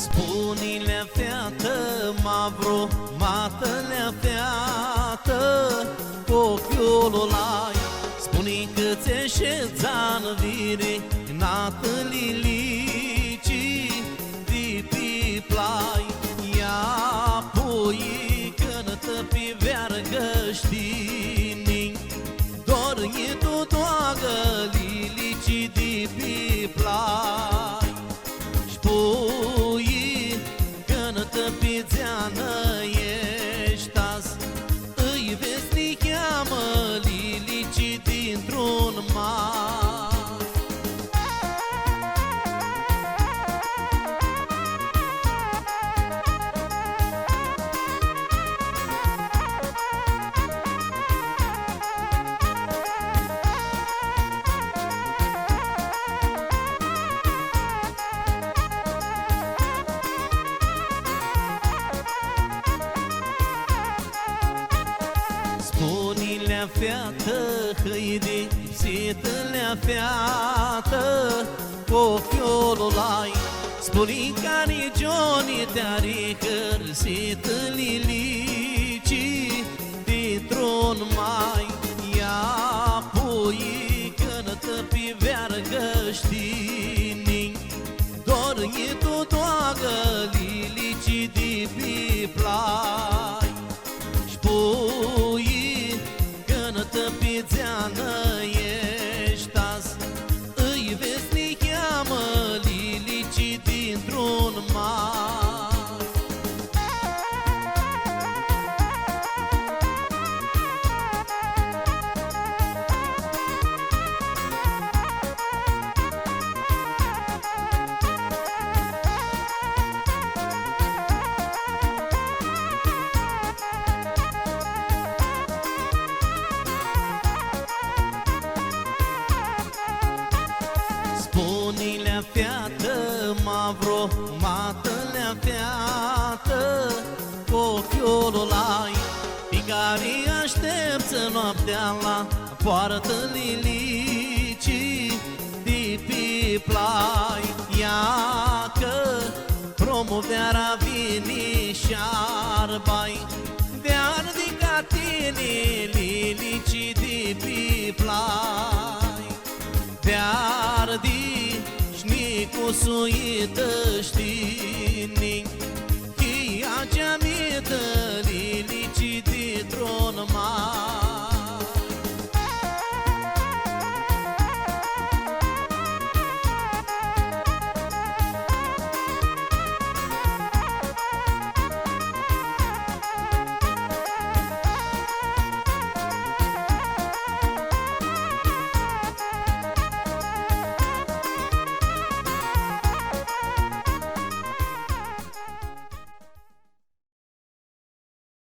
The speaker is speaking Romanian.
Spune-le feată, mavro, mată-le feată, cu ochiul lai. Spune că ți-eșezan vire, nată lilici, de pe plai. Ia pui cântă pe vergă știni, dormi tu toagă lilici de pe plai. Spui cântă pe țeană ești azi, îi vezi ni cheamă lilici dintr-un mar. Spune-le feată, hâide, ipsită-le feată, cu ochiul lai. Spune care Johnny te-are hărsit lilici dintr-un mai. Ia pui cântă pe vergă știni, dormi tu toagă lilici de pe plai. Spui cântă pe țeană ești azi, îi vezi ni cheamă lilici dintr-un mar. Spune-le feată, mavro, mată-le feată, cu ochiul lai. Pe care aștepță noaptea la poartă lilici de pe plai. Ia că promoveara vine și-arbai, de-ar de ca tine lilici de pe plai. De-ar de șnicusuită știi,